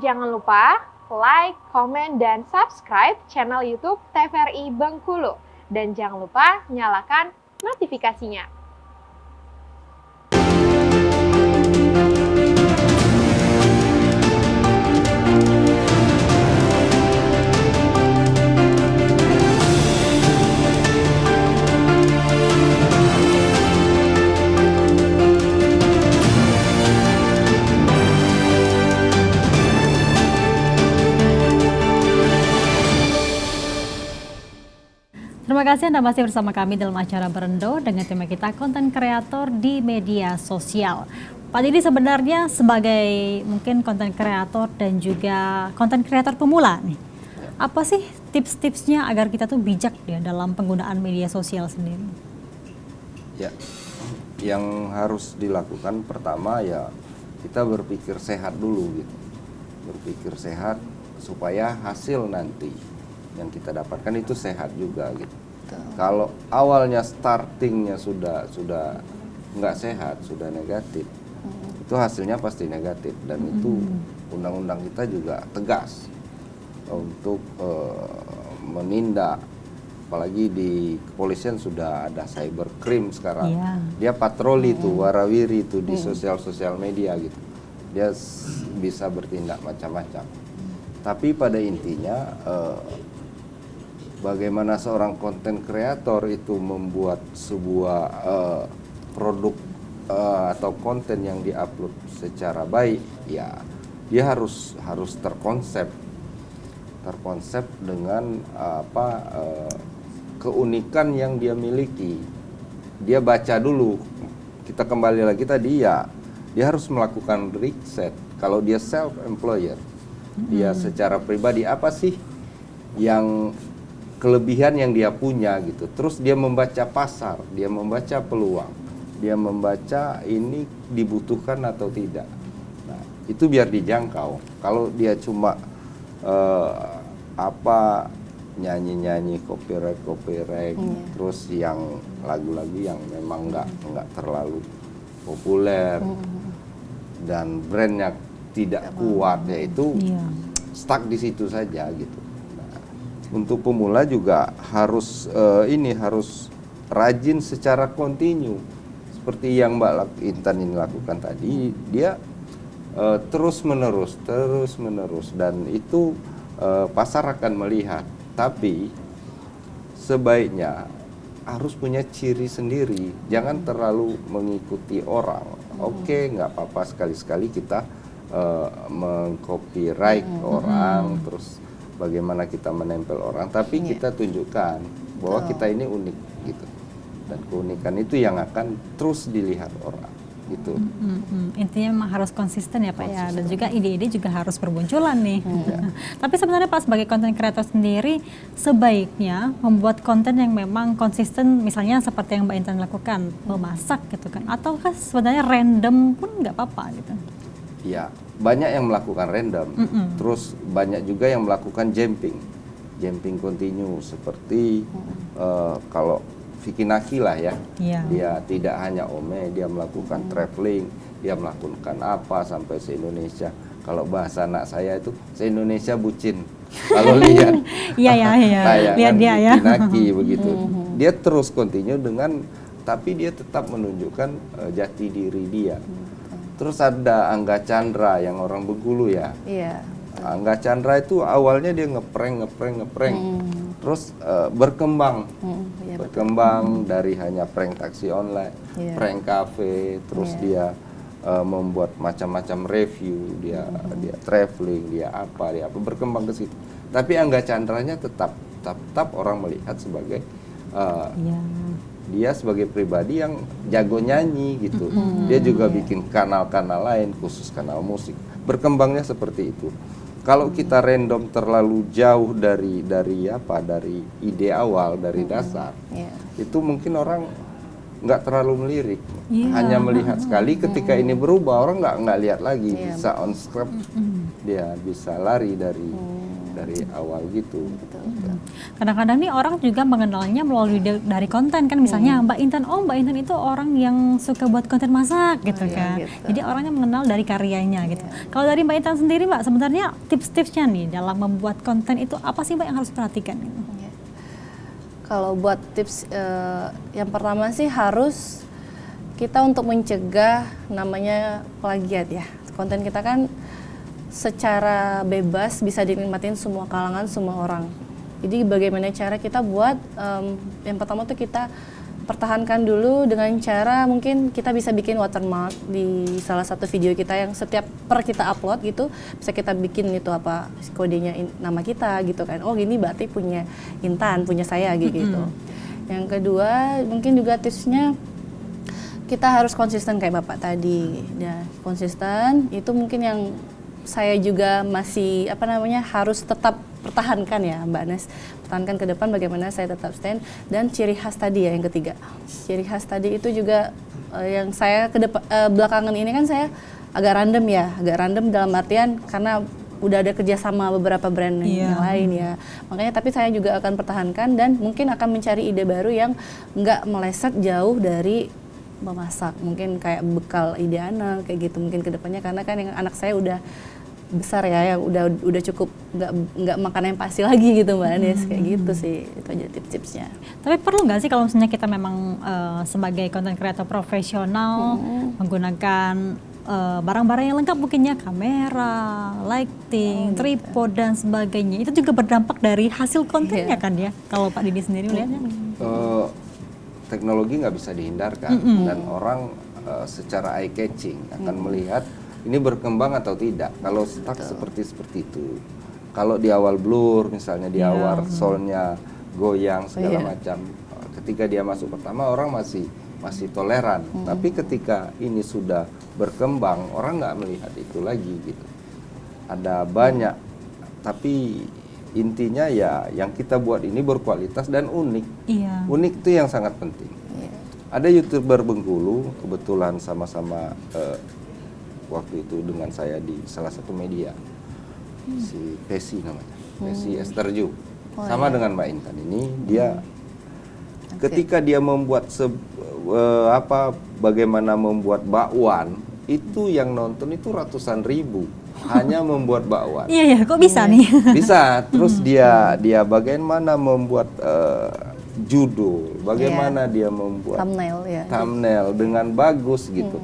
Jangan lupa like, komen, dan subscribe channel YouTube TVRI Bengkulu. Dan jangan lupa nyalakan notifikasinya. Terima kasih Anda masih bersama kami dalam acara Berendo dengan tema kita konten kreator di media sosial. Pak Didi sebenarnya sebagai mungkin konten kreator dan juga konten kreator pemula nih, apa sih tips-tipsnya agar kita tuh bijak ya dalam penggunaan media sosial sendiri? Ya, yang harus dilakukan pertama ya kita berpikir sehat dulu gitu, berpikir sehat supaya hasil nanti yang kita dapatkan itu sehat juga gitu. Kalau awalnya startingnya sudah nggak sehat, sudah negatif, itu hasilnya pasti negatif dan itu undang-undang kita juga tegas untuk menindak. Apalagi di kepolisian sudah ada cybercrime sekarang. Dia patroli tuh warawiri tuh di sosial media gitu. Dia bisa bertindak macam-macam. Tapi pada intinya bagaimana seorang konten kreator itu membuat sebuah produk atau konten yang diupload secara baik, ya dia harus terkonsep dengan keunikan yang dia miliki. Dia baca dulu. Kita kembali lagi tadi ya, dia harus melakukan riset. Kalau dia self employer, dia secara pribadi apa sih yang kelebihan yang dia punya gitu. Terus dia membaca pasar, dia membaca peluang, dia membaca ini dibutuhkan atau tidak. Nah, itu biar dijangkau. Kalau dia cuma nyanyi-nyanyi copyright, terus yang lagu-lagu yang memang nggak terlalu populer dan brandnya tidak kuat, yaitu stuck di situ saja gitu. Untuk pemula juga harus rajin secara kontinu seperti yang Mbak Intan ini lakukan tadi. Dia terus menerus dan itu pasar akan melihat. Tapi sebaiknya harus punya ciri sendiri, jangan terlalu mengikuti orang. Oke, nggak apa-apa sekali-sekali kita meng-copyright orang, terus bagaimana kita menempel orang, tapi kita tunjukkan bahwa kita ini unik gitu, dan keunikan itu yang akan terus dilihat orang gitu. Intinya memang harus konsisten ya Pak ya, dan juga ide-ide juga harus bermunculan nih. Tapi sebenarnya Pak sebagai konten kreator sendiri sebaiknya membuat konten yang memang konsisten, misalnya seperti yang Mbak Intan lakukan, memasak gitu kan, ataukah sebenarnya random pun nggak apa-apa gitu? Ya, banyak yang melakukan random, terus banyak juga yang melakukan jumping continue seperti kalau Vicky Naki lah ya, dia tidak hanya Ome, dia melakukan traveling, dia melakukan apa sampai se-Indonesia. Kalau bahasa anak saya itu se-Indonesia bucin. Kalau lihat lihat dia ya. Vicky Naki begitu, dia terus continue tapi dia tetap menunjukkan jati diri dia. Terus ada Angga Chandra yang orang Bengkulu ya. Angga Chandra itu awalnya dia ngeprank. Terus berkembang dari hanya prank taksi online, prank cafe, terus dia membuat macam-macam review, dia traveling, dia berkembang ke situ. Tapi Angga Chandranya tetap orang melihat sebagai dia sebagai pribadi yang jago nyanyi gitu. Dia juga bikin kanal-kanal lain khusus kanal musik. Berkembangnya seperti itu. Kalau kita random terlalu jauh dari ide awal, dari dasar, itu mungkin orang nggak terlalu melirik, Iya. hanya melihat sekali. Ketika ini berubah, orang nggak lihat lagi, Iya. bisa on script, dia bisa lari dari awal gitu. Kadang-kadang nih orang juga mengenalnya melalui dari konten kan, misalnya Mbak Intan, oh Mbak Intan itu orang yang suka buat konten masak gitu iya, kan. gitu. Jadi orangnya mengenal dari karyanya gitu. Kalau dari Mbak Intan sendiri Mbak, sebenarnya tips-tipsnya nih dalam membuat konten itu apa sih Mbak yang harus diperhatikan gitu? Kalau buat tips yang pertama sih harus kita untuk mencegah namanya plagiat ya. Konten kita kan secara bebas bisa dinikmatin semua kalangan, semua orang. Jadi bagaimana cara kita buat, yang pertama tuh kita pertahankan dulu dengan cara mungkin kita bisa bikin watermark di salah satu video kita yang setiap kita upload gitu, bisa kita bikin itu apa kodenya nama kita gitu kan. Oh ini berarti punya Intan, punya saya gitu. Yang kedua mungkin juga tipsnya kita harus konsisten kayak Bapak tadi. Dan konsisten itu mungkin yang saya juga masih harus tetap pertahankan ya Mbak Nes, pertahankan ke depan bagaimana saya tetap stand. Dan ciri khas tadi ya yang ketiga, ciri khas tadi itu juga yang saya belakangan ini kan saya agak random dalam artian karena udah ada kerjasama beberapa brand yang lain ya, makanya tapi saya juga akan pertahankan dan mungkin akan mencari ide baru yang nggak meleset jauh dari memasak, mungkin kayak bekal ide anak kayak gitu mungkin kedepannya, karena kan yang anak saya udah besar ya, yang udah cukup nggak makan yang pasti lagi gitu Mbak Anies, kayak gitu sih, itu aja tips-tipsnya. Tapi perlu nggak sih kalau misalnya kita memang sebagai content creator profesional menggunakan barang-barang yang lengkap, mungkinnya kamera, lighting, tripod dan sebagainya, itu juga berdampak dari hasil kontennya kan ya? Kalau Pak Didi sendiri melihatnya? Teknologi nggak bisa dihindarkan dan orang secara eye catching akan melihat ini berkembang atau tidak. Kalau stuck seperti itu, kalau di awal blur misalnya, di awal soundnya goyang segala macam, ketika dia masuk pertama orang masih toleran, tapi ketika ini sudah berkembang orang nggak melihat itu lagi gitu. Ada banyak, tapi intinya ya yang kita buat ini berkualitas dan unik. Unik itu yang sangat penting. Ada YouTuber Bengkulu kebetulan sama-sama waktu itu dengan saya di salah satu media, si Pesi namanya, Pesi Esterju, sama dengan Mbak Intan ini, dia ketika dia membuat bagaimana membuat bakwan, itu yang nonton itu ratusan ribu hanya membuat bakwan. Iya, kok bisa nih? Bisa. Terus dia bagaimana membuat judul, bagaimana dia membuat thumbnail dengan bagus gitu.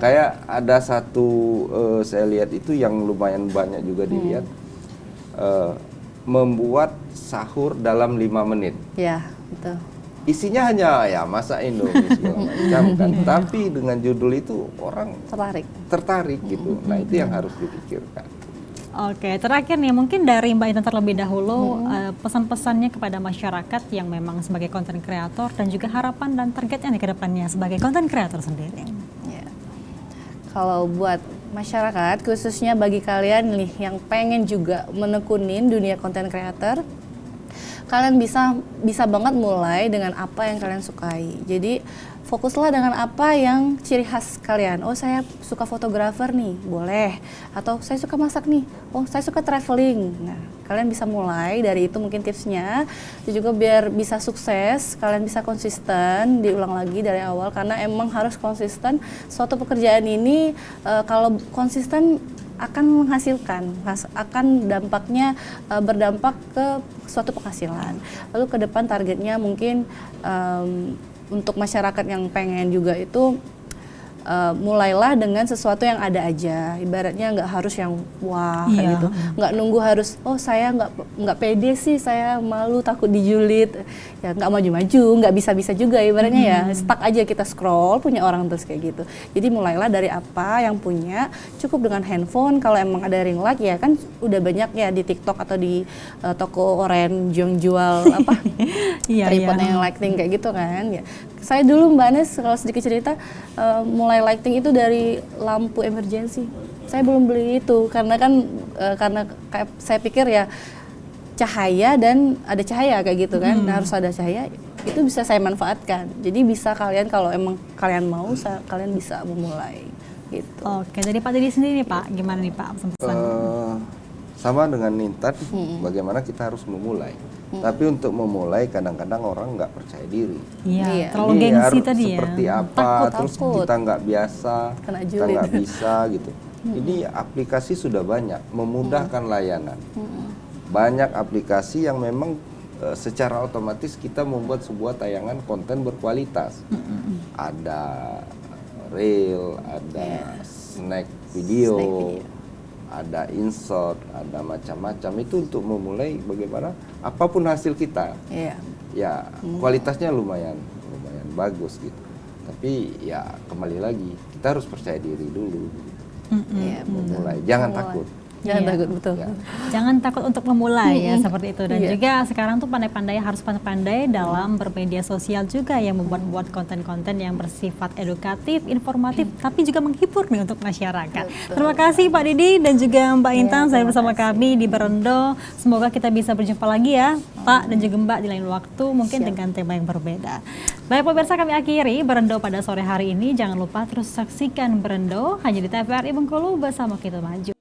Kayak ada satu saya lihat itu yang lumayan banyak juga dilihat, membuat sahur dalam 5 menit. Ya, betul. Isinya hanya ya masak Indomie segala macam kan, tapi dengan judul itu orang tertarik gitu. Nah itu yang harus dipikirkan. Oke, terakhir nih mungkin dari Mbak Intan terlebih dahulu, pesan-pesannya kepada masyarakat yang memang sebagai content creator dan juga harapan dan targetnya nih ke depannya sebagai content creator sendiri. Kalau buat masyarakat, khususnya bagi kalian nih yang pengen juga menekunin dunia content creator, kalian bisa banget mulai dengan apa yang kalian sukai. Jadi fokuslah dengan apa yang ciri khas kalian. Oh saya suka fotografer nih, boleh. Atau saya suka masak nih, oh saya suka traveling. Nah kalian bisa mulai dari itu mungkin tipsnya. Itu juga biar bisa sukses, kalian bisa konsisten, diulang lagi dari awal. Karena emang harus konsisten, suatu pekerjaan ini kalau konsisten akan menghasilkan, akan dampaknya berdampak ke suatu penghasilan. Lalu ke depan targetnya mungkin untuk masyarakat yang pengen juga itu mulailah dengan sesuatu yang ada aja, ibaratnya nggak harus yang wah kayak gitu, nggak nunggu harus saya nggak pede sih, saya malu takut dijulit, ya nggak maju-maju, nggak bisa juga ibaratnya ya stuck aja kita scroll punya orang terus kayak gitu. Jadi mulailah dari apa yang punya, cukup dengan handphone, kalau emang ada ring light ya kan udah banyak ya di TikTok atau di toko oren yang jual apa tripod yang lighting kayak gitu kan ya. Saya dulu Mbak Nes kalau sedikit cerita mulai lighting itu dari lampu emergency. Saya belum beli itu karena saya pikir ya cahaya dan ada cahaya kayak gitu kan, harus ada cahaya. itu bisa saya manfaatkan. Jadi bisa kalian kalau emang kalian mau, kalian bisa memulai gitu. Oke, dari Pak Didi sendiri nih Pak, gimana nih Pak pesan-pesan? Sama dengan Nintan, bagaimana kita harus memulai. Tapi untuk memulai kadang-kadang orang nggak percaya diri. Iya, terlalu Ini gengsi harus tadi ya. seperti apa, terus takut. kita nggak biasa, Kena kita julid. nggak bisa gitu. Ini aplikasi sudah banyak, memudahkan layanan. Banyak aplikasi yang memang secara otomatis kita membuat sebuah tayangan konten berkualitas. Ada reel, ada snack video, ada insert, ada macam-macam. Itu untuk memulai bagaimana apapun hasil kita, Iya. ya kualitasnya lumayan bagus gitu. Tapi ya kembali lagi kita harus percaya diri dulu. Gitu. Iya, Memulai, jangan takut. Jangan Iya. takut, betul. Ya. Jangan takut untuk memulai ya seperti itu, dan Iya. juga sekarang tuh harus pandai-pandai dalam bermedia sosial juga yang membuat konten-konten yang bersifat edukatif, informatif, tapi juga menghibur nih untuk masyarakat. Terima kasih Pak Didi dan juga Mbak Intan saya bersama kami di Berendo. Semoga kita bisa berjumpa lagi ya Pak dan juga Mbak di lain waktu mungkin dengan tema yang berbeda. Baik pemirsa, kami akhiri Berendo pada sore hari ini. Jangan lupa terus saksikan Berendo hanya di TVRI Bengkulu bersama Kita Maju.